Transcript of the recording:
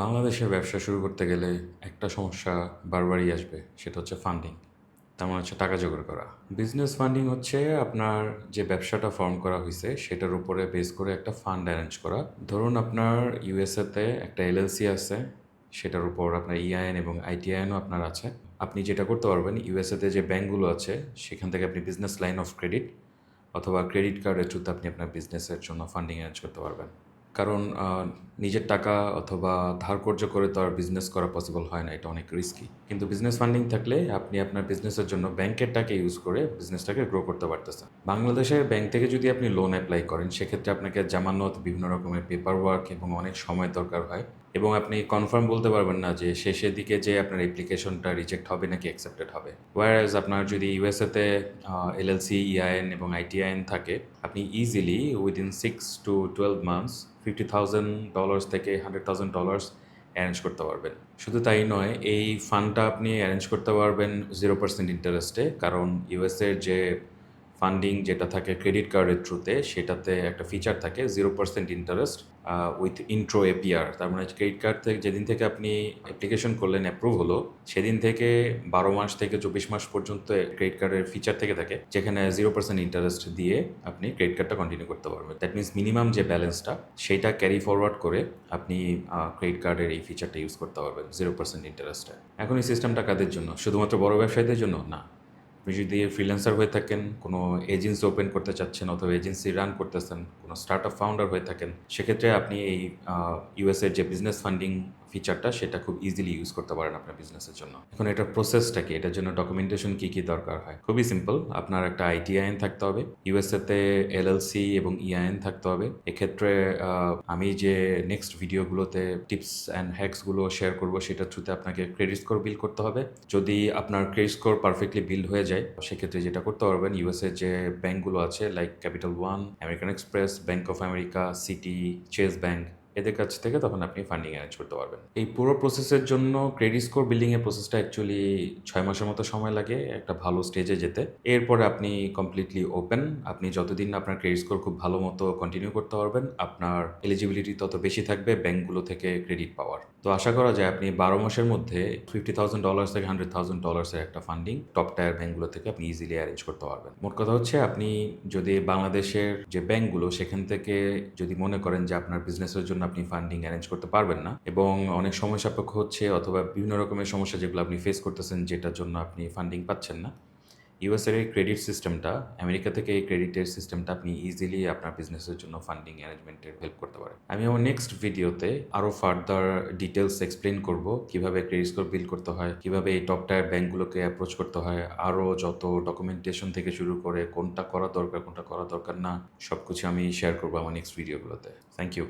বাংলাদেশে ব্যবসা শুরু করতে গেলে একটা সমস্যা বারবারই আসবে, সেটা হচ্ছে ফান্ডিং। তার মানে হচ্ছে টাকা জোগাড় করা। বিজনেস ফান্ডিং হচ্ছে আপনার যে ব্যবসাটা ফর্ম করা হয়েছে সেটার উপরে বেস করে একটা ফান্ড অ্যারেঞ্জ করা। ধরুন আপনার ইউএসএতে একটা এলএলসি আছে, সেটার উপর আপনার ইআইএন এবং আইটিআইএনও আপনার আছে। আপনি যেটা করতে পারবেন, ইউএসএতে যে ব্যাঙ্কগুলো আছে সেখান থেকে আপনি বিজনেস লাইন অফ ক্রেডিট অথবা ক্রেডিট কার্ডের থ্রুতে আপনি আপনার বিজনেসের জন্য ফান্ডিং অ্যারেঞ্জ করতে পারবেন। কারণ নিজের টাকা অথবা ধার কর্জ করে তো আর বিজনেস করা পসিবল হয় না, এটা অনেক রিস্কি। কিন্তু বিজনেস ফান্ডিং থাকলে আপনি আপনার বিজনেসের জন্য ব্যাংকের টাকা ইউজ করে বিজনেসটাকে গ্রো করতে পারতেছেন। বাংলাদেশের ব্যাংক থেকে যদি আপনি লোন অ্যাপ্লাই করেন, সেক্ষেত্রে আপনাকে জামানত, বিভিন্ন রকমের পেপার ওয়ার্ক এবং অনেক সময় দরকার হয়, এবং আপনি কনফার্ম বলতে পারবেন না যে শেষের দিকে যে আপনার অ্যাপ্লিকেশনটা রিজেক্ট হবে নাকি অ্যাকসেপ্টেড হবে। ওয়ারাজ আপনার যদি ইউএসএতে এলএলসি, ইআইএন এবং আইটিআইএন থাকে, আপনি ইজিলি উইদিন 6 to 12 months $50,000 থেকে $100,000 অ্যারেঞ্জ করতে পারবেন। শুধু তাই নয়, এই ফান্ডটা আপনি অ্যারেঞ্জ করতে পারবেন 0% ইন্টারেস্টে, কারণ ইউএসের যে ফান্ডিং যেটা থাকে ক্রেডিট কার্ডের থ্রুতে, সেটাতে একটা ফিচার থাকে 0% ইন্টারেস্ট উইথ ইন্ট্রো এপিআর। তার মানে ক্রেডিট কার্ড থেকে যেদিন থেকে আপনি অ্যাপ্লিকেশন করলেন, অ্যাপ্রুভ হলো, সেদিন থেকে 12 মাস থেকে 24 মাস পর্যন্ত ক্রেডিট কার্ডের ফিচার থেকে থাকে, যেখানে 0% ইন্টারেস্ট দিয়ে আপনি ক্রেডিট কার্ডটা কন্টিনিউ করতে পারবেন। দ্যাট মিনস মিনিমাম যে ব্যালেন্সটা সেইটা ক্যারি ফরওয়ার্ড করে আপনি ক্রেডিট কার্ডের এই ফিচারটা ইউজ করতে পারবেন 0% ইন্টারেস্টে। এখন এই সিস্টেমটা কাদের জন্য? শুধুমাত্র বড় ব্যবসায়ীদের জন্য না। আপনি যদি ফ্রিল্যান্সার হয়ে থাকেন, কোনো এজেন্সি ওপেন করতে চাচ্ছেন অথবা এজেন্সি রান করতেছেন, কোনো স্টার্ট আপ ফাউন্ডার হয়ে থাকেন, সেক্ষেত্রে আপনি এই ইউএসের যে বিজনেস ফান্ডিং ফিচারটা সেটা খুব ইজিলি ইউজ করতে পারেন আপনার বিজনেসের জন্য। এখন এটার প্রসেসটা কি, এটার জন্য ডকুমেন্টেশন কী কী দরকার হয়? খুবই সিম্পল। আপনার একটা আইটিআইএন থাকতে হবে, ইউএসএতে এলএলসি এবং ইআইএন থাকতে হবে। এক্ষেত্রে আমি যে নেক্সট ভিডিওগুলোতে টিপস অ্যান্ড হ্যাকসগুলো শেয়ার করবো, সেটার থ্রুতে আপনাকে ক্রেডিট স্কোর বিল্ড করতে হবে। যদি আপনার ক্রেডিট স্কোর পারফেক্টলি বিল্ড হয়ে যায়, সেক্ষেত্রে যেটা করতে পারবেন, ইউএসএ যে ব্যাঙ্কগুলো আছে like Capital One, American Express, Bank of America, Citi, Chase bank, এদের কাছ থেকে তখন আপনি ফান্ডিং অ্যারেঞ্জ করতে পারবেন। এই পুরো প্রসেসের জন্য ক্রেডিট স্কোর বিল্ডিংয়ের প্রসেসটা অ্যাকচুয়ালি 6 মাসের মতো সময় লাগে একটা ভালো স্টেজে যেতে। এরপরে আপনি কমপ্লিটলি ওপেন। আপনি যতদিন আপনার ক্রেডিট স্কোর খুব ভালো মতো কন্টিনিউ করতে পারবেন, আপনার এলিজিবিলিটি তত বেশি থাকবে ব্যাঙ্কগুলো থেকে ক্রেডিট পাওয়ার। তো আশা করা যায় আপনি 12 মাসের মধ্যে $50,000 থেকে $100,000 একটা ফান্ডিং টপ টায়ার ব্যাঙ্কগুলো থেকে আপনি ইজিলি অ্যারেঞ্জ করতে পারবেন। মোট কথা হচ্ছে, আপনি যদি বাংলাদেশের যে ব্যাঙ্কগুলো সেখান থেকে যদি মনে করেন যে আপনার বিজনেসের জন্য আপনি ফান্ডিং অ্যারেঞ্জ করতে পারবেন না এবং অনেক সময় সাপেক্ষ হচ্ছে, অথবা বিভিন্ন রকমের সমস্যা যেগুলো আপনি ফেস করতেছেন যেটার জন্য আপনি ফান্ডিং পাচ্ছেন না, ইউএসের এই ক্রেডিট সিস্টেমটা, আমেরিকা থেকে এই ক্রেডিটের সিস্টেমটা আপনি ইজিলি আপনার বিজনেসের জন্য ফান্ডিং অ্যারেঞ্জমেন্টের হেল্প করতে পারেন। আমি আমার নেক্সট ভিডিওতে আরও ফার্দার ডিটেলস এক্সপ্লেন করব কিভাবে ক্রেডিট স্কোর বিল্ড করতে হয়, কিভাবে এই টপ টায়ার ব্যাঙ্কগুলোকে অ্যাপ্রোচ করতে হয়, আরও যত ডকুমেন্টেশন থেকে শুরু করে কোনটা করা দরকার কোনটা করা দরকার না, সব কিছু আমি শেয়ার করবো আমার নেক্সট ভিডিওগুলোতে। Thank you.